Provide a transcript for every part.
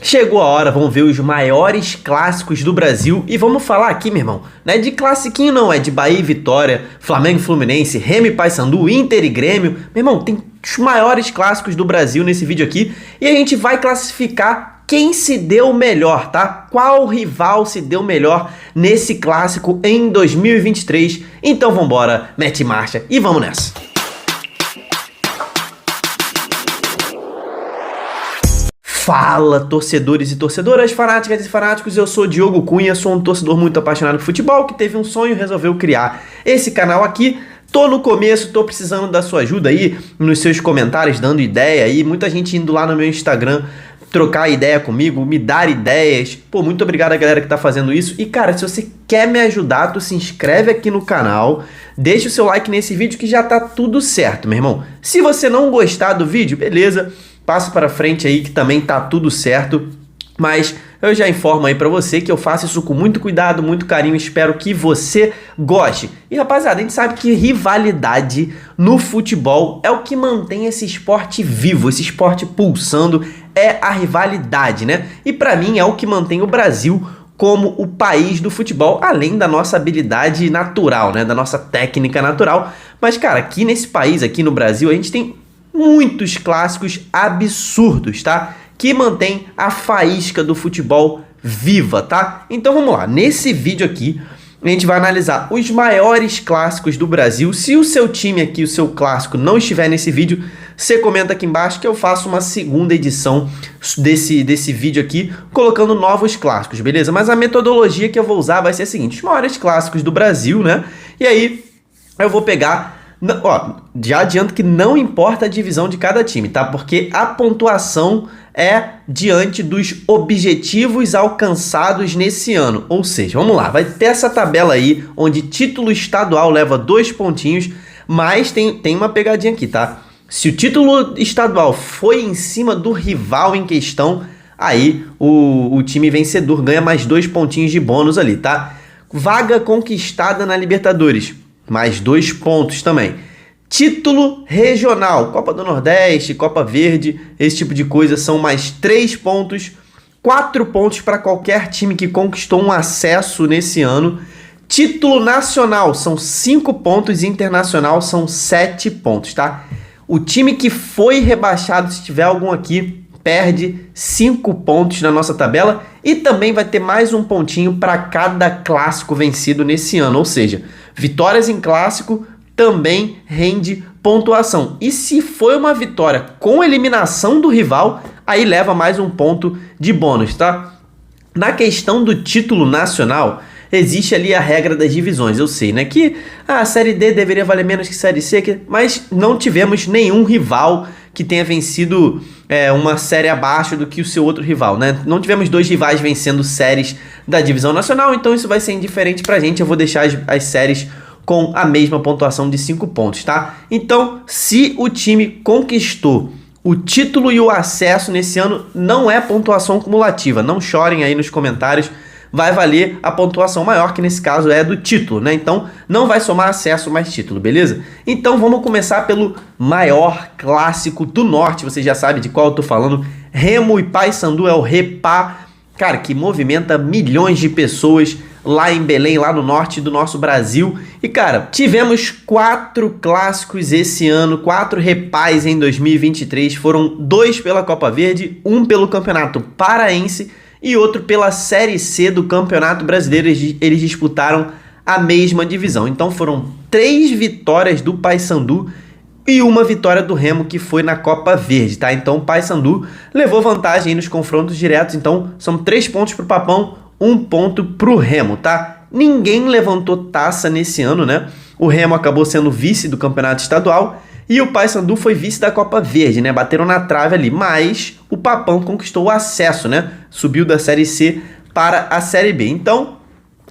Chegou a hora, vamos ver os maiores clássicos do Brasil e vamos falar aqui, meu irmão, não é de classiquinho não, é de Bahia e Vitória, Flamengo e Fluminense, Remo e Paysandu, Inter e Grêmio. Meu irmão, tem os maiores clássicos do Brasil nesse vídeo aqui e a gente vai classificar quem se deu melhor, tá? Qual rival se deu melhor nesse clássico em 2023. Então vambora, mete marcha e vamos nessa. Fala, torcedores e torcedoras, fanáticas e fanáticos, eu sou Diogo Cunha, sou um torcedor muito apaixonado por futebol que teve um sonho e resolveu criar esse canal aqui. Tô no começo, tô precisando da sua ajuda aí nos seus comentários, dando ideia aí, muita gente indo lá no meu Instagram trocar ideia comigo, me dar ideias. Pô, muito obrigado a galera que tá fazendo isso. E cara, se você quer me ajudar, tu se inscreve aqui no canal, deixa o seu like nesse vídeo que já tá tudo certo, meu irmão. Se você não gostar do vídeo, beleza, passa para frente aí que também tá tudo certo, mas eu já informo aí pra você que eu faço isso com muito cuidado, muito carinho, espero que você goste. E rapaziada, a gente sabe que rivalidade no futebol é o que mantém esse esporte vivo, esse esporte pulsando, é a rivalidade, né? E pra mim é o que mantém o Brasil como o país do futebol, além da nossa habilidade natural, né? Da nossa técnica natural. Mas cara, aqui nesse país, aqui no Brasil, a gente tem muitos clássicos absurdos, tá? Que mantém a faísca do futebol viva, tá? Então vamos lá, nesse vídeo aqui a gente vai analisar os maiores clássicos do Brasil. Se o seu time aqui, o seu clássico não estiver nesse vídeo, você comenta aqui embaixo que eu faço uma segunda edição desse vídeo aqui, colocando novos clássicos, beleza? Mas a metodologia que eu vou usar vai ser a seguinte, os maiores clássicos do Brasil, né? E aí eu vou pegar... Ó, já adianto que não importa a divisão de cada time, tá? Porque a pontuação é diante dos objetivos alcançados nesse ano. Ou seja, vamos lá, vai ter essa tabela aí, onde título estadual leva 2 pontinhos, mas tem uma pegadinha aqui, tá? Se o título estadual foi em cima do rival em questão, aí o time vencedor ganha mais 2 pontinhos de bônus ali, tá? Vaga conquistada na Libertadores, mais 2 pontos também. Título regional, Copa do Nordeste, Copa Verde, esse tipo de coisa são mais 3 pontos. 4 pontos para qualquer time que conquistou um acesso nesse ano. Título nacional são 5 pontos, internacional são 7 pontos, tá? O time que foi rebaixado, se tiver algum aqui, perde 5 pontos na nossa tabela e também vai ter mais um pontinho para cada clássico vencido nesse ano, ou seja, vitórias em clássico também rende pontuação. E se foi uma vitória com eliminação do rival, aí leva mais um ponto de bônus, tá? Na questão do título nacional, existe ali a regra das divisões. Eu sei, né, que a Série D deveria valer menos que Série C, mas não tivemos nenhum rival que tenha vencido uma série abaixo do que o seu outro rival, né? Não tivemos 2 rivais vencendo séries da divisão nacional, então isso vai ser indiferente pra gente. Eu vou deixar as séries com a mesma pontuação de 5 pontos, tá? Então, se o time conquistou o título e o acesso nesse ano, não é pontuação cumulativa. Não chorem aí nos comentários. Vai valer a pontuação maior, que nesse caso é do título, né? Então, não vai somar acesso mais título, beleza? Então, vamos começar pelo maior clássico do Norte. Você já sabe de qual eu tô falando. Remo e Paysandu é o Repá, cara, que movimenta milhões de pessoas lá em Belém, lá no norte do nosso Brasil. E, cara, tivemos 4 clássicos esse ano, 4 repás em 2023. Foram 2 pela Copa Verde, 1 pelo Campeonato Paraense e outro pela Série C do Campeonato Brasileiro. Eles disputaram a mesma divisão. Então foram 3 vitórias do Paysandu e 1 vitória do Remo, que foi na Copa Verde, tá? Então o Paysandu levou vantagem aí nos confrontos diretos. Então são 3 pontos pro Papão, 1 ponto pro Remo, tá? Ninguém levantou taça nesse ano, né? O Remo acabou sendo vice do Campeonato Estadual e o Paysandu foi vice da Copa Verde, né? Bateram na trave ali, mas o Papão conquistou o acesso, né? Subiu da Série C para a Série B. Então,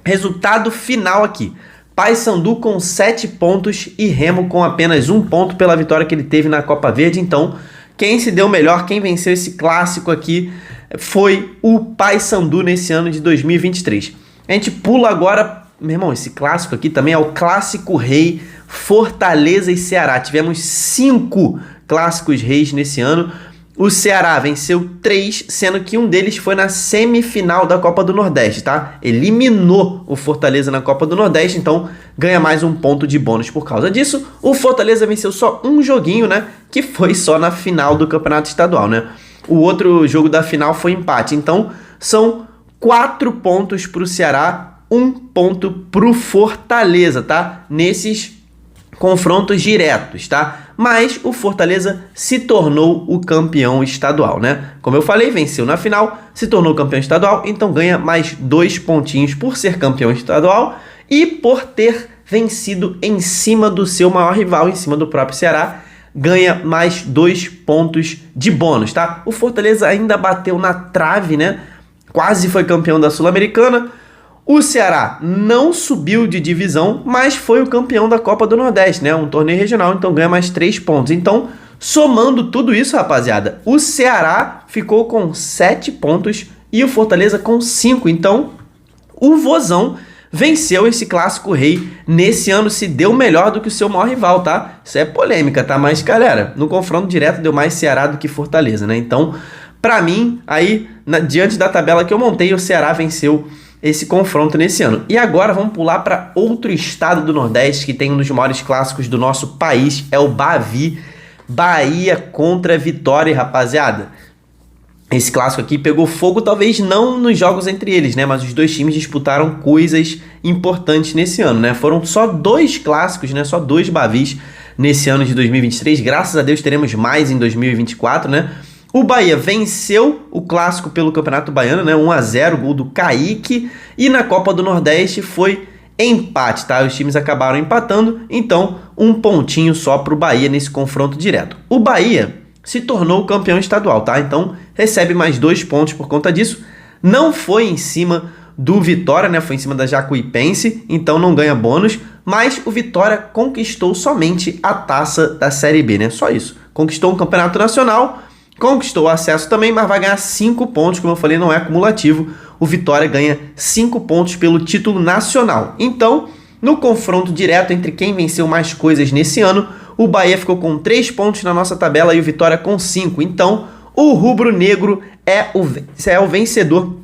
resultado final aqui. Paysandu com 7 pontos e Remo com apenas 1 ponto pela vitória que ele teve na Copa Verde. Então, quem se deu melhor, quem venceu esse clássico aqui foi o Paysandu nesse ano de 2023. A gente pula agora, meu irmão, esse clássico aqui também é o Clássico Rei, Fortaleza e Ceará. Tivemos 5 clássicos reis nesse ano. o Ceará venceu 3, sendo que um deles foi na semifinal da Copa do Nordeste, tá? Eliminou o Fortaleza na Copa do Nordeste, então ganha mais um ponto de bônus por causa disso. O Fortaleza venceu só um joguinho, né? Que foi só na final do Campeonato Estadual, né? O outro jogo da final foi empate, então são 4 pontos para o Ceará, 1 ponto para o Fortaleza, tá? Nesses confrontos diretos, tá? Mas o Fortaleza se tornou o campeão estadual, né? Como eu falei, venceu na final, se tornou campeão estadual, então ganha mais 2 pontinhos por ser campeão estadual e por ter vencido em cima do seu maior rival, em cima do próprio Ceará, ganha mais 2 pontos de bônus, tá? O Fortaleza ainda bateu na trave, né? Quase foi campeão da Sul-Americana. O Ceará não subiu de divisão, mas foi o campeão da Copa do Nordeste, né? Um torneio regional, então ganha mais 3 pontos. Então, somando tudo isso, rapaziada, o Ceará ficou com 7 pontos e o Fortaleza com 5. Então, o Vozão venceu esse clássico rei nesse ano, se deu melhor do que o seu maior rival, tá? Isso é polêmica, tá? Mas, galera, no confronto direto deu mais Ceará do que Fortaleza, né? Então, pra mim, aí, diante da tabela que eu montei, o Ceará venceu esse confronto nesse ano. E agora vamos pular para outro estado do Nordeste que tem um dos maiores clássicos do nosso país, é o Bavi. Bahia contra Vitória, rapaziada. Esse clássico aqui pegou fogo, talvez não nos jogos entre eles, né? Mas os dois times disputaram coisas importantes nesse ano, né? Foram só 2 clássicos, né? Só 2 Bavis nesse ano de 2023. Graças a Deus teremos mais em 2024, né? O Bahia venceu o clássico pelo Campeonato Baiano, né? 1-0, gol do Kaique. E na Copa do Nordeste foi empate, tá? Os times acabaram empatando, então 1 pontinho só para o Bahia nesse confronto direto. O Bahia se tornou campeão estadual, tá? Então recebe mais 2 pontos por conta disso. Não foi em cima do Vitória, né? Foi em cima da Jacuipense, então não ganha bônus. Mas o Vitória conquistou somente a taça da Série B, né? Só isso. Conquistou um campeonato nacional, conquistou o acesso também, mas vai ganhar 5 pontos, como eu falei, não é acumulativo. O Vitória ganha 5 pontos pelo título nacional. Então, no confronto direto entre quem venceu mais coisas nesse ano, o Bahia ficou com 3 pontos na nossa tabela e o Vitória com 5. Então, o rubro-negro é o vencedor,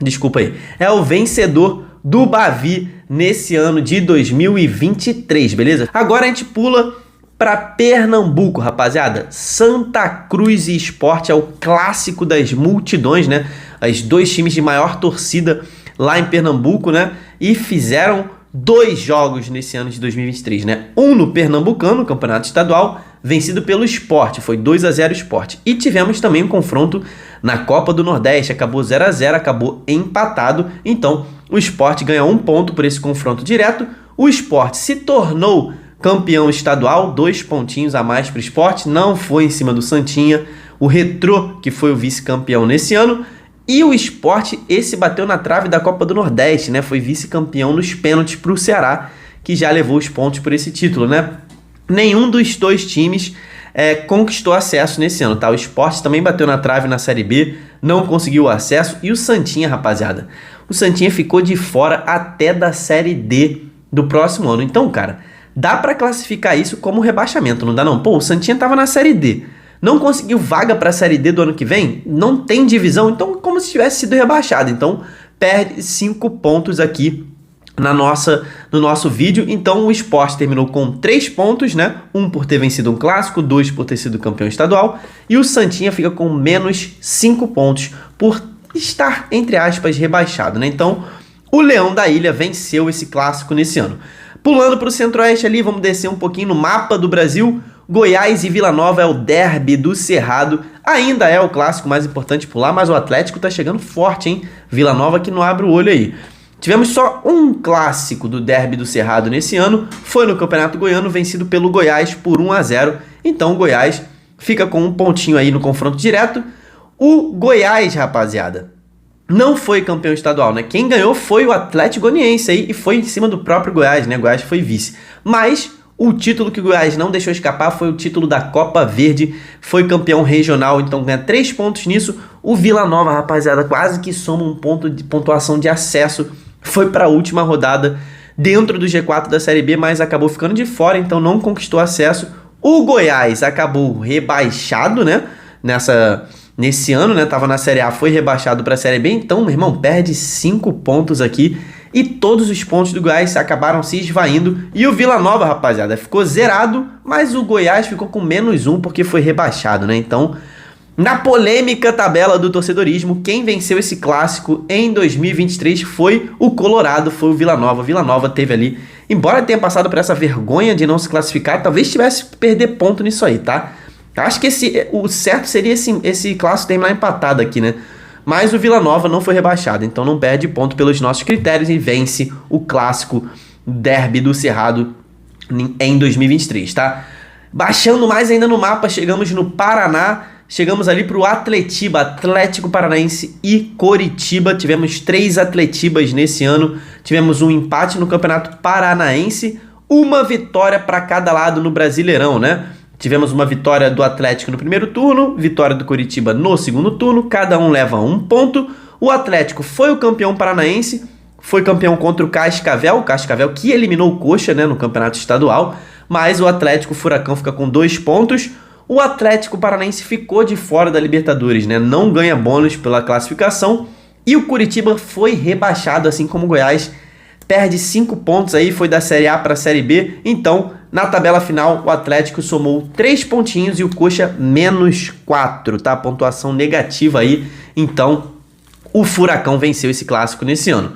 desculpa aí, é o vencedor do Bavi nesse ano de 2023, beleza? Agora a gente pula para Pernambuco, rapaziada. Santa Cruz e Sport é o clássico das multidões, né? Os 2 times de maior torcida lá em Pernambuco, né? E fizeram 2 jogos nesse ano de 2023, né? Um no Pernambucano, Campeonato Estadual, vencido pelo Sport, foi 2-0 Sport. E tivemos também um confronto na Copa do Nordeste, acabou 0-0, acabou empatado. Então, o Sport ganha 1 ponto por esse confronto direto. O Sport se tornou campeão estadual, 2 pontinhos a mais para o Sport, não foi em cima do Santinha, o Retrô, que foi o vice-campeão nesse ano, e o Sport, esse bateu na trave da Copa do Nordeste, né? Foi vice-campeão nos pênaltis para o Ceará, que já levou os pontos por esse título, né? Nenhum dos 2 times conquistou acesso nesse ano, tá? O Sport também bateu na trave na Série B, não conseguiu o acesso, e o Santinha, rapaziada, o Santinha ficou de fora até da Série D do próximo ano. Então, cara, dá pra classificar isso como rebaixamento, não dá não? Pô, o Santinha tava na Série D, não conseguiu vaga pra Série D do ano que vem, não tem divisão, então como se tivesse sido rebaixado. Então perde 5 pontos aqui no nosso vídeo. Então o Sport terminou com 3 pontos, né? 1 por ter vencido um clássico, 2 por ter sido campeão estadual, e o Santinha fica com menos 5 pontos por estar, entre aspas, rebaixado, né? Então o Leão da Ilha venceu esse clássico nesse ano. Pulando para o Centro-Oeste ali, vamos descer um pouquinho no mapa do Brasil. Goiás e Vila Nova é o derby do Cerrado. Ainda é o clássico mais importante por lá, mas o Atlético tá chegando forte, hein? Vila Nova que não abre o olho aí. Tivemos só um clássico do derby do Cerrado nesse ano. Foi no Campeonato Goiano, vencido pelo Goiás por 1-0. Então o Goiás fica com 1 pontinho aí no confronto direto. O Goiás, rapaziada, não foi campeão estadual, né? Quem ganhou foi o Atlético Goianiense aí, e foi em cima do próprio Goiás, né? Goiás foi vice. Mas o título que o Goiás não deixou escapar foi o título da Copa Verde, foi campeão regional, então ganha 3 pontos nisso. O Vila Nova, rapaziada, quase que soma um ponto de pontuação de acesso, foi para a última rodada dentro do G4 da Série B, mas acabou ficando de fora, então não conquistou acesso. O Goiás acabou rebaixado, né? nesse ano, né? Tava na Série A, foi rebaixado para a Série B. Então, meu irmão, perde 5 pontos aqui. E todos os pontos do Goiás acabaram se esvaindo. E o Vila Nova, rapaziada, ficou zerado. Mas o Goiás ficou com -1 porque foi rebaixado, né? Então, na polêmica tabela do torcedorismo, quem venceu esse clássico em 2023 foi o Colorado, foi o Vila Nova. Vila Nova teve ali, embora tenha passado por essa vergonha de não se classificar, talvez tivesse que perder ponto nisso aí, tá? Acho que o certo seria esse clássico terminar empatado aqui, né? Mas o Vila Nova não foi rebaixado, então não perde ponto pelos nossos critérios e vence o clássico derby do Cerrado em 2023, tá? Baixando mais ainda no mapa, chegamos no Paraná, chegamos ali para o Atletiba, Atlético Paranaense e Coritiba. Tivemos 3 Atletibas nesse ano, tivemos um empate no Campeonato Paranaense, uma vitória para cada lado no Brasileirão, né? Tivemos uma vitória do Atlético no primeiro turno, vitória do Coritiba no segundo turno, cada um leva 1 ponto. O Atlético foi o campeão paranaense, foi campeão contra o Cascavel que eliminou o Coxa, né, no campeonato estadual, mas o Atlético Furacão fica com 2 pontos. O Atlético Paranaense ficou de fora da Libertadores, né, não ganha bônus pela classificação, e o Coritiba foi rebaixado, assim como o Goiás, perde 5 pontos aí, foi da Série A para a Série B. Então, na tabela final, o Atlético somou 3 pontinhos e o Coxa -4, tá? Pontuação negativa aí. Então, o Furacão venceu esse clássico nesse ano.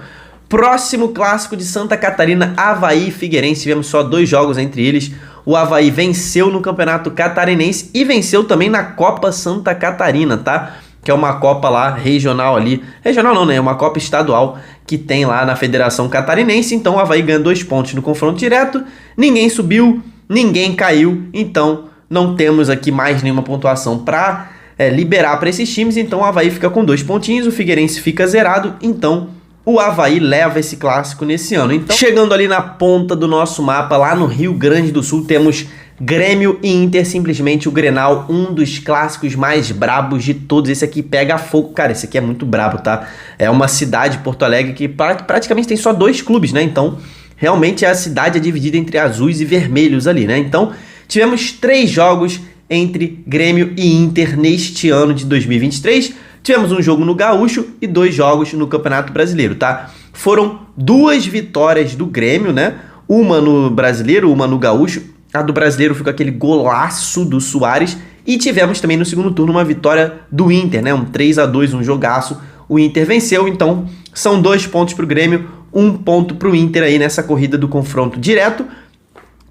Próximo clássico de Santa Catarina, Avaí e Figueirense. Tivemos só 2 jogos entre eles. O Avaí venceu no Campeonato Catarinense e venceu também na Copa Santa Catarina, tá? Que é uma Copa lá regional ali. Regional não, né? É uma Copa estadual que tem lá na Federação Catarinense. Então o Avaí ganha 2 pontos no confronto direto. Ninguém subiu, ninguém caiu. Então não temos aqui mais nenhuma pontuação para liberar para esses times. Então o Avaí fica com 2 pontinhos, o Figueirense fica zerado. Então o Avaí leva esse clássico nesse ano. Então, chegando ali na ponta do nosso mapa, lá no Rio Grande do Sul, temos Grêmio e Inter, simplesmente o Grenal, um dos clássicos mais brabos de todos. Esse aqui pega fogo. Cara, esse aqui é muito brabo, tá? É uma cidade, Porto Alegre, que praticamente tem só 2 clubes, né? Então, realmente a cidade é dividida entre azuis e vermelhos ali, né? Então, tivemos 3 jogos entre Grêmio e Inter neste ano de 2023. Tivemos um jogo no Gaúcho e 2 jogos no Campeonato Brasileiro, tá? Foram 2 vitórias do Grêmio, né? Uma no Brasileiro, uma no Gaúcho. A do Brasileiro foi com aquele golaço do Soares. E tivemos também no segundo turno uma vitória do Inter, né? Um 3-2, um jogaço. O Inter venceu, então são 2 pontos para o Grêmio, 1 ponto para o Inter aí nessa corrida do confronto direto.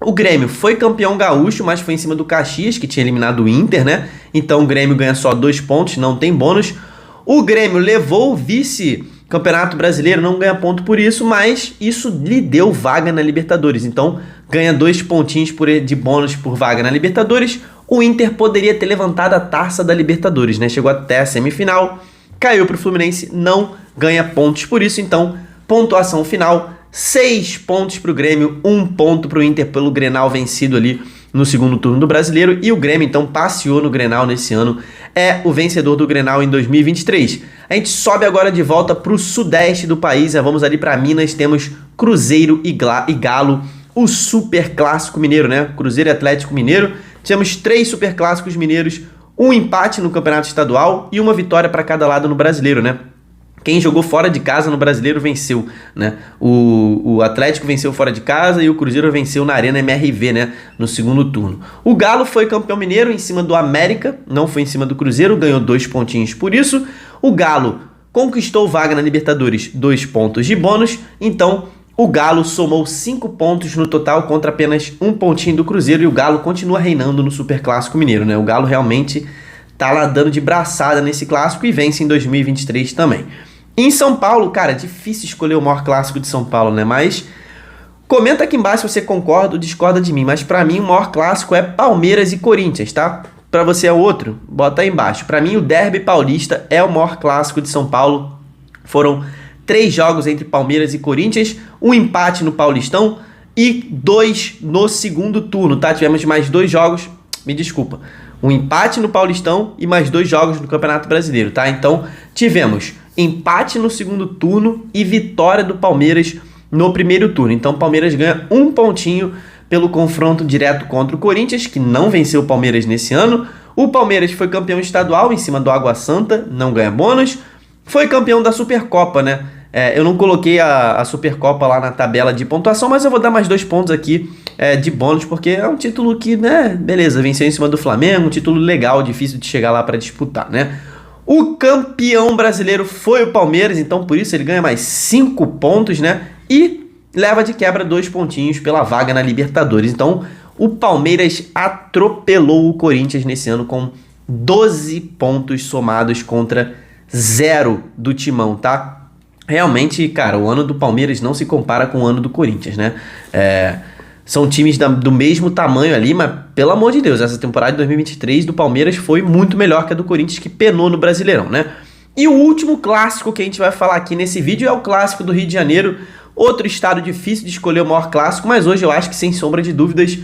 O Grêmio foi campeão gaúcho, mas foi em cima do Caxias, que tinha eliminado o Inter, né? Então o Grêmio ganha só 2 pontos, não tem bônus. O Grêmio levou o vice-campeonato brasileiro, não ganha ponto por isso, mas isso lhe deu vaga na Libertadores. Então ganha 2 pontinhos de bônus por vaga na Libertadores. O Inter poderia ter levantado a taça da Libertadores, né? Chegou até a semifinal, caiu para o Fluminense, não ganha pontos por isso. Então, pontuação final: 6 pontos para o Grêmio, 1 ponto para o Inter pelo Grenal vencido ali no segundo turno do Brasileiro. E o Grêmio, então, passeou no Grenal nesse ano. É o vencedor do Grenal em 2023. A gente sobe agora de volta para o sudeste do país. Vamos ali para Minas. Temos Cruzeiro e Galo. O super clássico mineiro, né? Cruzeiro e Atlético Mineiro. Tivemos 3 super clássicos mineiros. Um empate no Campeonato Estadual e uma vitória para cada lado no Brasileiro, né? Quem jogou fora de casa no Brasileiro venceu, né? O Atlético venceu fora de casa e o Cruzeiro venceu na Arena MRV, né? No segundo turno. O Galo foi campeão mineiro em cima do América, não foi em cima do Cruzeiro, ganhou 2 pontinhos por isso. O Galo conquistou vaga na Libertadores, 2 pontos de bônus. Então, o Galo somou 5 pontos no total contra apenas 1 pontinho do Cruzeiro. E o Galo continua reinando no Superclássico Mineiro, né? O Galo realmente tá lá dando de braçada nesse clássico e vence em 2023 também. Em São Paulo, cara, difícil escolher o maior clássico de São Paulo, né? Mas comenta aqui embaixo se você concorda ou discorda de mim. Mas pra mim o maior clássico é Palmeiras e Corinthians, tá? Pra você é outro? Bota aí embaixo. Pra mim o derby paulista é o maior clássico de São Paulo. Foram 3 jogos entre Palmeiras e Corinthians, um empate no Paulistão e 2 no segundo turno, tá? Tivemos mais 2 jogos, me desculpa, um empate no Paulistão e mais 2 jogos no Campeonato Brasileiro, tá? Então tivemos empate no segundo turno e vitória do Palmeiras no primeiro turno. Então o Palmeiras ganha 1 pontinho pelo confronto direto contra o Corinthians, que não venceu o Palmeiras nesse ano. O Palmeiras foi campeão estadual em cima do Água Santa, não ganha bônus. Foi campeão da Supercopa, né? Eu não coloquei a Supercopa lá na tabela de pontuação, mas eu vou dar mais 2 pontos aqui de bônus, porque é um título que, né, beleza, venceu em cima do Flamengo, um título legal, difícil de chegar lá para disputar, né? O campeão brasileiro foi o Palmeiras, então por isso ele ganha mais 5 pontos, né? E leva de quebra 2 pontinhos pela vaga na Libertadores. Então o Palmeiras atropelou o Corinthians nesse ano com 12 pontos somados contra 0 do Timão, tá? Realmente, cara, o ano do Palmeiras não se compara com o ano do Corinthians, né? São times do mesmo tamanho ali, mas pelo amor de Deus, essa temporada de 2023 do Palmeiras foi muito melhor que a do Corinthians, que penou no Brasileirão, né? E o último clássico que a gente vai falar aqui nesse vídeo é o clássico do Rio de Janeiro, outro estado difícil de escolher o maior clássico, mas hoje eu acho que, sem sombra de dúvidas,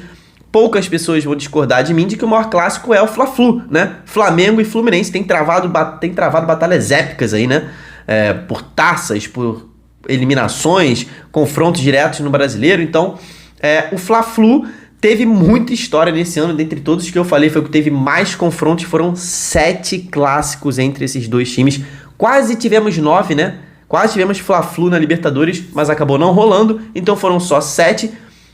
poucas pessoas vão discordar de mim de que o maior clássico é o Fla-Flu, né? Flamengo e Fluminense tem travado batalhas épicas aí, né? Por taças, por eliminações, confrontos diretos no Brasileiro. Então, o Fla-Flu teve muita história nesse ano. Dentre todos que eu falei, foi o que teve mais confrontos. Foram 7 clássicos entre esses dois times. Quase tivemos 9, né? Quase tivemos Fla-Flu na Libertadores, mas acabou não rolando. Então foram só 7.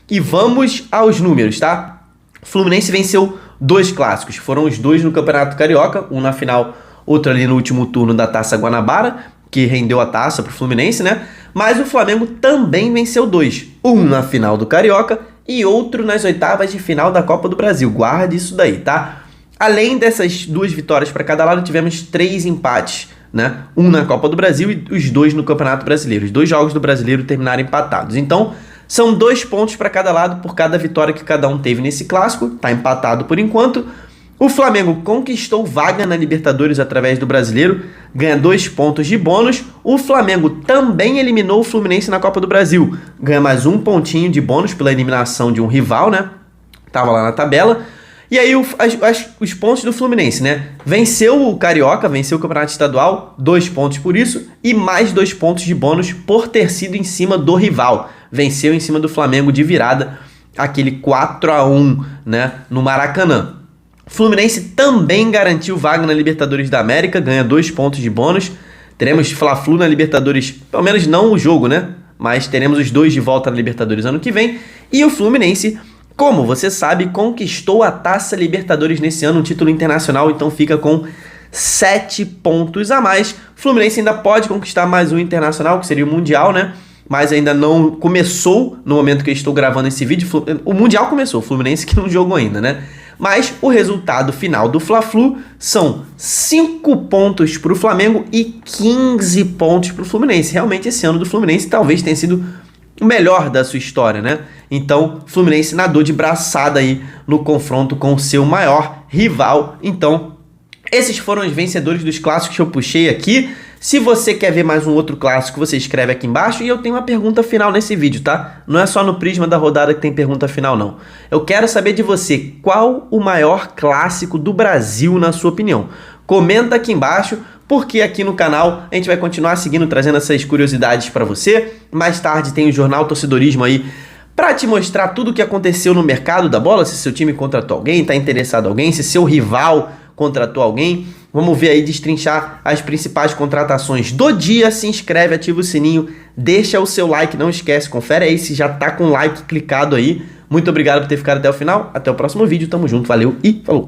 E vamos aos números, tá? Fluminense venceu 2 clássicos. Foram os 2 no Campeonato Carioca, um na final, outro ali no último turno da Taça Guanabara, que rendeu a taça pro Fluminense, né? Mas o Flamengo também venceu 2. Um na final do Carioca e outro nas oitavas de final da Copa do Brasil. Guarde isso daí, tá? Além dessas 2 vitórias para cada lado, tivemos 3 empates, né? Um na Copa do Brasil e os 2 no Campeonato Brasileiro. Os 2 jogos do Brasileiro terminaram empatados. Então, são 2 pontos para cada lado por cada vitória que cada um teve nesse clássico. Tá empatado por enquanto. O Flamengo conquistou vaga na Libertadores através do Brasileiro, ganha 2 pontos de bônus. O Flamengo também eliminou o Fluminense na Copa do Brasil, ganha mais 1 pontinho de bônus pela eliminação de um rival, né? Tava lá na tabela. E aí os pontos do Fluminense, né? Venceu o Carioca, venceu o Campeonato Estadual, 2 pontos por isso, e mais 2 pontos de bônus por ter sido em cima do rival. Venceu em cima do Flamengo de virada, aquele 4-1, né? No Maracanã. Fluminense também garantiu vaga na Libertadores da América, ganha 2 pontos de bônus. Teremos Fla-Flu na Libertadores, pelo menos não o jogo, né? Mas teremos os 2 de volta na Libertadores ano que vem. E o Fluminense, como você sabe, conquistou a Taça Libertadores nesse ano, um título internacional, então fica com 7 pontos a mais. Fluminense ainda pode conquistar mais um internacional, que seria o Mundial, né? Mas ainda não começou no momento que eu estou gravando esse vídeo. O Mundial começou, o Fluminense que não jogou ainda, né? Mas o resultado final do Fla-Flu são 5 pontos para o Flamengo e 15 pontos para o Fluminense. Realmente esse ano do Fluminense talvez tenha sido o melhor da sua história, né? Então, o Fluminense nadou de braçada aí no confronto com o seu maior rival. Então, esses foram os vencedores dos clássicos que eu puxei aqui. Se você quer ver mais um outro clássico, você escreve aqui embaixo. E eu tenho uma pergunta final nesse vídeo, tá? Não é só no Prisma da Rodada que tem pergunta final, não. Eu quero saber de você, qual o maior clássico do Brasil, na sua opinião? Comenta aqui embaixo, porque aqui no canal a gente vai continuar seguindo, trazendo essas curiosidades para você. Mais tarde tem o Jornal Torcedorismo aí, para te mostrar tudo o que aconteceu no mercado da bola, se seu time contratou alguém, está interessado em alguém, se seu rival contratou alguém. Vamos ver aí, destrinchar as principais contratações do dia. Se inscreve, ativa o sininho, deixa o seu like, não esquece, confere aí se já tá com o like clicado aí. Muito obrigado por ter ficado até o final, até o próximo vídeo, tamo junto, valeu e falou!